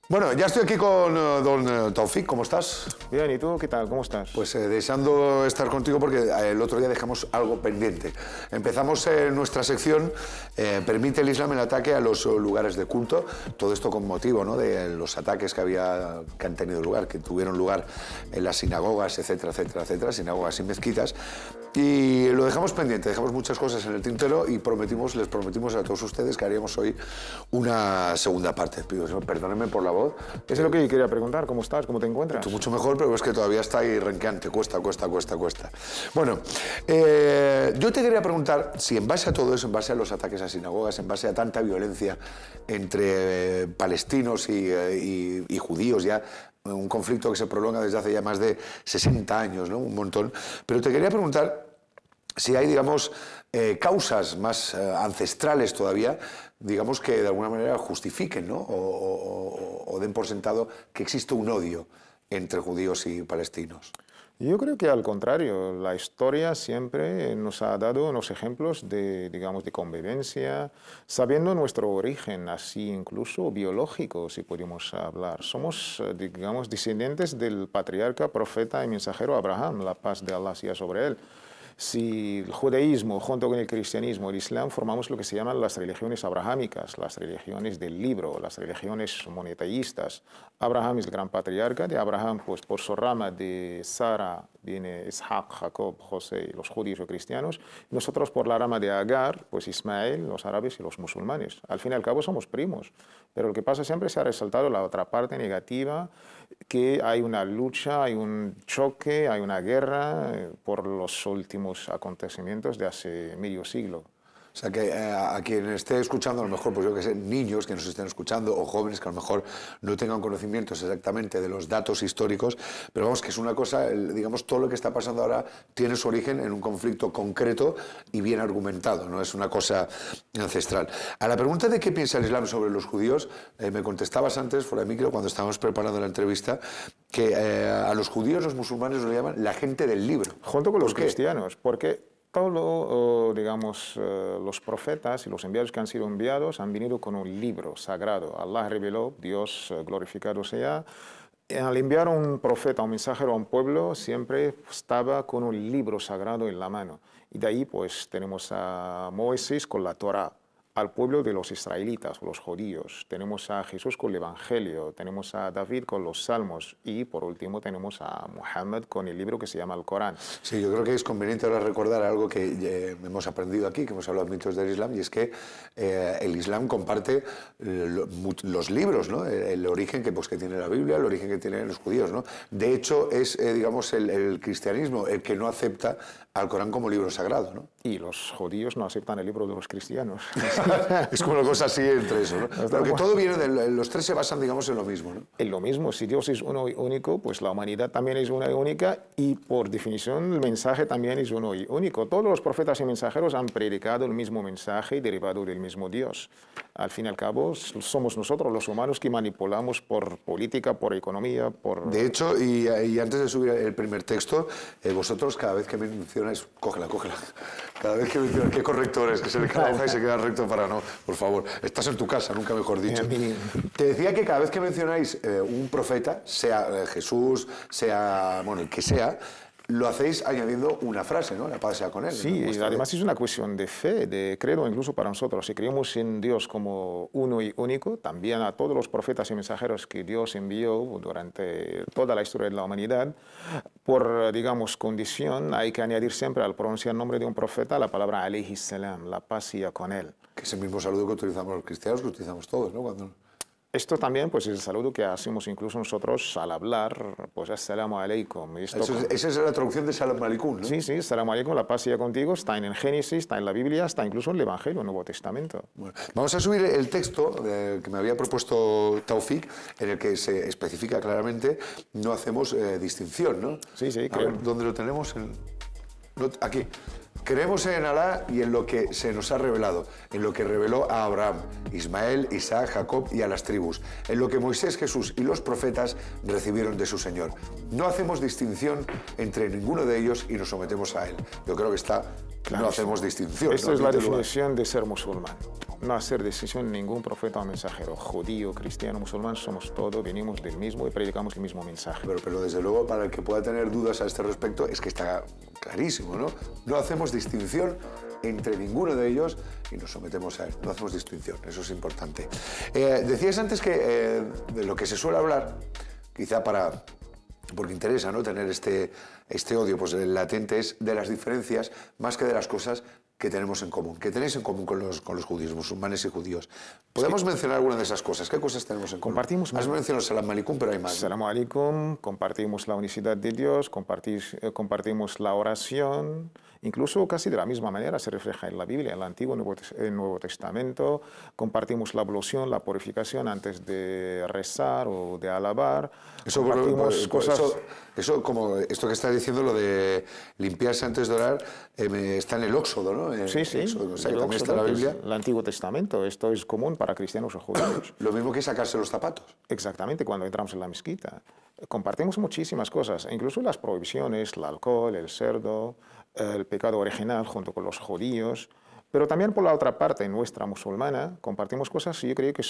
Bueno, ya estoy aquí con don Taufik, ¿cómo estás? Bien, ¿y tú qué tal? ¿Cómo estás? Pues deseando estar contigo porque el otro día dejamos algo pendiente. Empezamos nuestra sección, permite el Islam el ataque a los lugares de culto, todo esto con motivo, ¿no?, de los ataques que han tenido lugar, que tuvieron lugar en las sinagogas, etcétera, etcétera, etcétera, sinagogas y mezquitas. Y lo dejamos pendiente, dejamos muchas cosas en el tintero y les prometimos a todos ustedes que haríamos hoy una segunda parte. Perdónenme por la voz. Eso es lo que yo quería preguntar, ¿cómo estás? ¿Cómo te encuentras? Tú mucho mejor, pero es que todavía está ahí renqueante, cuesta. Bueno, yo te quería preguntar si en base a todo eso, en base a los ataques a sinagogas, en base a tanta violencia entre palestinos y judíos ya, un conflicto que se prolonga desde hace ya más de 60 años, ¿no?, un montón, pero te quería preguntar si hay, digamos, causas más ancestrales todavía, digamos, que de alguna manera justifiquen, ¿no?, o den por sentado que existe un odio entre judíos y palestinos. Yo creo que al contrario, la historia siempre nos ha dado unos ejemplos de, digamos, de convivencia, sabiendo nuestro origen, así incluso biológico, si podemos hablar. Somos, digamos, descendientes del patriarca, profeta y mensajero Abraham, la paz de Allah sea sobre él. Si el judaísmo junto con el cristianismo, el islam, formamos lo que se llaman las religiones abrahámicas, las religiones del libro, las religiones monoteístas. Abraham es el gran patriarca, de Abraham, pues por su rama de Sara viene Isaac, Jacob, José, los judíos y cristianos. Nosotros por la rama de Agar, pues Ismael, los árabes y los musulmanes. Al fin y al cabo somos primos, pero lo que pasa siempre se ha resaltado la otra parte negativa, que hay una lucha, hay un choque, hay una guerra por los últimos acontecimientos de hace medio siglo. O sea, que a quien esté escuchando, a lo mejor, pues yo que sé, niños que nos estén escuchando o jóvenes que a lo mejor no tengan conocimientos exactamente de los datos históricos, pero vamos, que es una cosa, digamos, todo lo que está pasando ahora tiene su origen en un conflicto concreto y bien argumentado, no es una cosa ancestral. A la pregunta de qué piensa el Islam sobre los judíos, me contestabas antes, fuera de micro, cuando estábamos preparando la entrevista, que a los judíos, los musulmanes, lo llaman la gente del libro. Junto con los cristianos, porque todos, digamos, los profetas y los enviados que han sido enviados han venido con un libro sagrado. Allah reveló, Dios glorificado sea. Al enviar un profeta, un mensajero a un pueblo, siempre estaba con un libro sagrado en la mano. Y de ahí, pues, tenemos a Moisés con la Torá, al pueblo de los israelitas, los judíos. Tenemos a Jesús con el Evangelio, tenemos a David con los Salmos y, por último, tenemos a Muhammad con el libro que se llama el Corán. Sí, yo creo que es conveniente ahora recordar algo que hemos aprendido aquí, que hemos hablado de mitos del Islam, y es que el Islam comparte los libros, ¿no?, el origen que tiene la Biblia, el origen que tienen los judíos, ¿no? De hecho, es, digamos, el cristianismo el que no acepta al Corán como libro sagrado, ¿no? Y los judíos no aceptan el libro de los cristianos. Es como una cosa así entre eso, ¿no? Pero que todo viene los tres se basan, digamos, en lo mismo, ¿no? En lo mismo, si Dios es uno y único, pues la humanidad también es una y única y por definición el mensaje también es uno y único. Todos los profetas y mensajeros han predicado el mismo mensaje derivado del mismo Dios. Al fin y al cabo, somos nosotros los humanos que manipulamos por política, por economía, por... De hecho, y antes de subir el primer texto, vosotros cada vez que mencionáis... Cógela. Cada vez que mencionáis... Qué corrector es, que se le queda hoja y se queda recto para no... Por favor, estás en tu casa, nunca mejor dicho. Te decía que cada vez que mencionáis un profeta, sea Jesús, sea, bueno, el que sea, lo hacéis añadiendo una frase, ¿no? La paz sea con él. Sí, y además es una cuestión de fe, de credo incluso para nosotros. Si creemos en Dios como uno y único, también a todos los profetas y mensajeros que Dios envió durante toda la historia de la humanidad, por, digamos, condición, hay que añadir siempre al pronunciar el nombre de un profeta la palabra alayhi salam, la paz sea con él. Que es el mismo saludo que utilizamos los cristianos, que utilizamos todos, ¿no? Esto también, pues, es el saludo que hacemos incluso nosotros al hablar, pues, assalamu alaikum. Esa es la traducción de salam alaikum, ¿no? Sí, salam alaikum, la paz sea contigo, está en el Génesis, está en la Biblia, está incluso en el Evangelio, el Nuevo Testamento. Bueno, vamos a subir el texto que me había propuesto Taufik, en el que se especifica claramente, no hacemos distinción, ¿no? Sí, a ver, ¿dónde lo tenemos? Aquí. Creemos en Alá y en lo que se nos ha revelado, en lo que reveló a Abraham, Ismael, Isaac, Jacob y a las tribus, en lo que Moisés, Jesús y los profetas recibieron de su Señor. No hacemos distinción entre ninguno de ellos y nos sometemos a Él. Yo creo que está... Claro, no hacemos distinción. Esta es la definición de ser musulmán. No hacer distinción ningún profeta o mensajero. Judío, cristiano, musulmán, somos todos, venimos del mismo y predicamos el mismo mensaje. Pero desde luego, para el que pueda tener dudas a este respecto, es que está clarísimo, ¿no? No hacemos distinción entre ninguno de ellos y nos sometemos a Él. No hacemos distinción, eso es importante. Decías antes que de lo que se suele hablar, quizá porque interesa, ¿no?, tener este odio pues, latente, es de las diferencias más que de las cosas que tenemos en común. ¿Qué tenéis en común con los judíos, musulmanes y judíos? ¿Podemos mencionar alguna de esas cosas? ¿Qué cosas tenemos en común? Has mencionado Salam Aleikum, pero hay más. Salam Aleikum, compartimos la unicidad de Dios, compartimos la oración, incluso casi de la misma manera se refleja en la Biblia, en el Antiguo y Nuevo Testamento. Compartimos la ablución, la purificación antes de rezar o de alabar. Como esto que estás diciendo, lo de limpiarse antes de orar, está en el Éxodo, ¿no? Sí. Éxodo, o sea, también está en la Biblia. El Antiguo Testamento. Esto es común para cristianos o judíos. Lo mismo que sacarse los zapatos. Exactamente, cuando entramos en la mezquita. Compartimos muchísimas cosas, incluso las prohibiciones, el alcohol, el cerdo, el pecado original junto con los judíos. Pero también por la otra parte, nuestra musulmana, compartimos cosas que yo creo que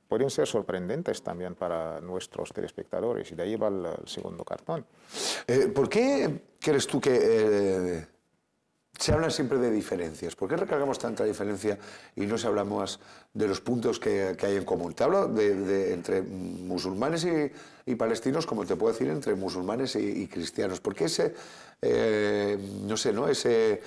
pueden ser sorprendentes también para nuestros telespectadores, y de ahí va el segundo cartón. ¿Por qué crees tú que se hablan siempre de diferencias? ¿Por qué recargamos tanta diferencia y no se habla más de los puntos que hay en común? Te hablo entre musulmanes y palestinos, como te puedo decir, entre musulmanes y cristianos. ¿Por qué no sé, ¿no?, ese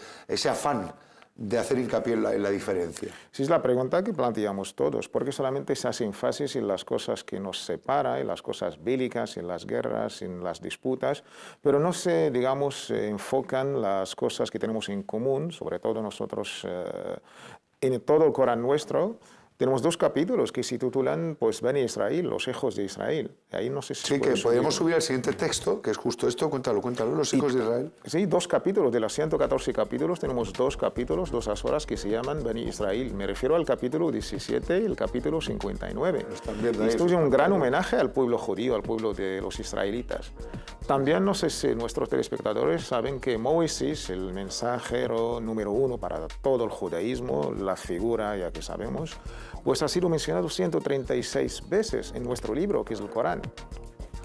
afán de hacer hincapié en la diferencia? Sí, es la pregunta que planteamos todos. ¿Por qué solamente se hace énfasis en las cosas que nos separan, en las cosas bélicas, en las guerras, en las disputas, pero no se, digamos, enfocan las cosas que tenemos en común, sobre todo nosotros, en todo el Corán nuestro? Tenemos dos capítulos que se titulan, pues, Beni Israel, los hijos de Israel. Ahí no sé si sí, que podríamos subir al siguiente texto, que es justo esto. Cuéntalo, los hijos de Israel. Sí, dos capítulos. De los 114 capítulos tenemos dos capítulos, dos horas que se llaman Beni Israel. Me refiero al capítulo 17 y el capítulo 59. Esto es un gran homenaje al pueblo judío, al pueblo de los israelitas. También no sé si nuestros telespectadores saben que Moisés, el mensajero número 1 para todo el judaísmo, la figura, ya que sabemos, pues ha sido mencionado 136 veces en nuestro libro, que es el Corán.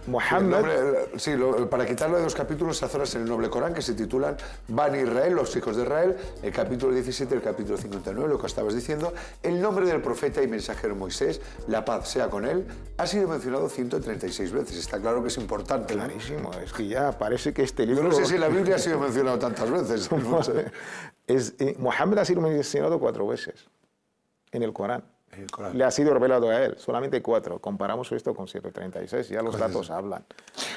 Mohammed... Sí, para quitarlo de dos capítulos se hace en el noble Corán, que se titulan Bani Israel, los hijos de Israel, el capítulo 17 y el capítulo 59, lo que estabas diciendo. El nombre del profeta y mensajero Moisés, la paz sea con él, ha sido mencionado 136 veces. Está claro que es importante, ¿no? Clarísimo, es que ya parece que este libro... Yo no sé si la Biblia ha sido mencionado tantas veces. No sé. Mohammed ha sido mencionado 4 veces en el Corán. Le ha sido revelado a él, solamente 4. Comparamos esto con 136, ya los datos hablan.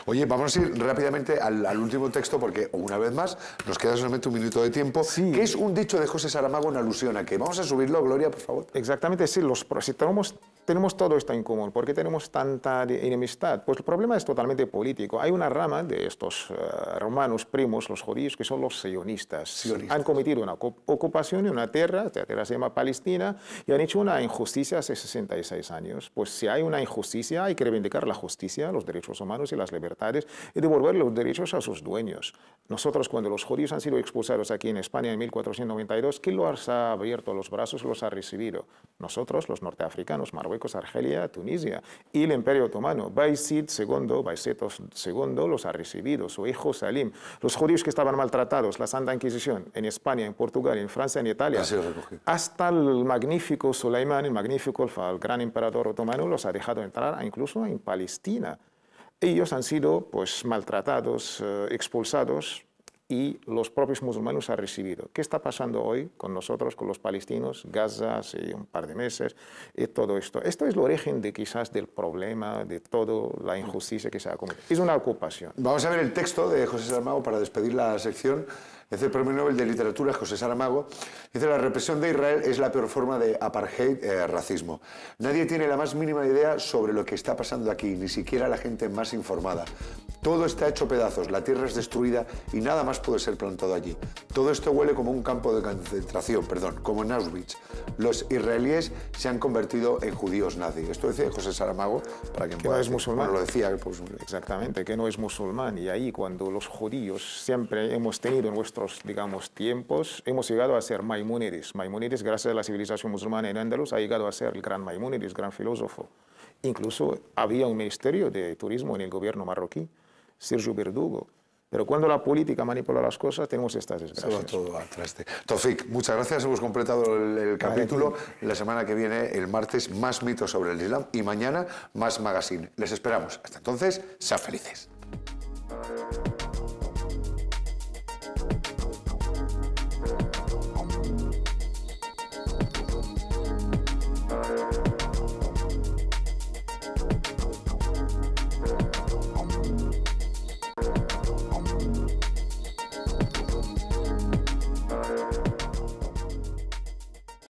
Oye, vamos a ir rápidamente al último texto, porque una vez más nos queda solamente un minuto de tiempo, sí, que es un dicho de José Saramago en alusión a que... Vamos a subirlo, Gloria, por favor. Exactamente, sí, si tenemos todo esto en común. ¿Por qué tenemos tanta enemistad? Pues el problema es totalmente político. Hay una rama de estos hermanos primos, los judíos, que son los sionistas. Han cometido una ocupación en una tierra, la tierra se llama Palestina, y han hecho una injusticia hace 66 años. Pues si hay una injusticia, hay que reivindicar la justicia, los derechos humanos y las libertades, y devolver los derechos a sus dueños. Nosotros, cuando los judíos han sido expulsados aquí en España en 1492, ¿quién los ha abierto los brazos y los ha recibido? Nosotros, los norteafricanos, Marruecos, Argelia, Tunisia, y el Imperio Otomano. Bayezid II los ha recibido, su hijo Salim. Los judíos que estaban maltratados, la Santa Inquisición, en España, en Portugal, en Francia, en Italia, hasta el magnífico Suleimán, el gran emperador otomano, los ha dejado entrar incluso en Palestina. Ellos han sido, pues, maltratados, expulsados, y los propios musulmanes han recibido. ¿Qué está pasando hoy con nosotros, con los palestinos? Gaza, hace un par de meses, y todo esto. Esto es el origen quizás del problema, de toda la injusticia que se ha cometido. Es una ocupación. Vamos a ver el texto de José Saramago para despedir la sección. Dice el Premio Nobel de Literatura, José Saramago, dice: la represión de Israel es la peor forma de apartheid, racismo. Nadie tiene la más mínima idea sobre lo que está pasando aquí, ni siquiera la gente más informada. Todo está hecho pedazos, la tierra es destruida y nada más puede ser plantado allí. Todo esto huele como un campo de concentración, perdón, como en Auschwitz. Los israelíes se han convertido en judíos nazis. Esto decía José Saramago, para quien pueda no es decir. musulmán. Bueno, lo decía. Pues, Exactamente, que no es musulmán. Y ahí cuando los judíos siempre hemos tenido en nuestros, digamos, tiempos, hemos llegado a ser Maimónides. Maimónides, gracias a la civilización musulmana en Andalus, ha llegado a ser el gran Maimónides, gran filósofo. Incluso había un ministerio de turismo en el gobierno marroquí, Sergio Verdugo. Pero cuando la política manipula las cosas, tenemos estas desgracias. Se va todo al traste. Tofik, muchas gracias. Hemos completado el capítulo. La semana que viene, el martes, más mitos sobre el Islam. Y mañana, más magazine. Les esperamos. Hasta entonces, sean felices.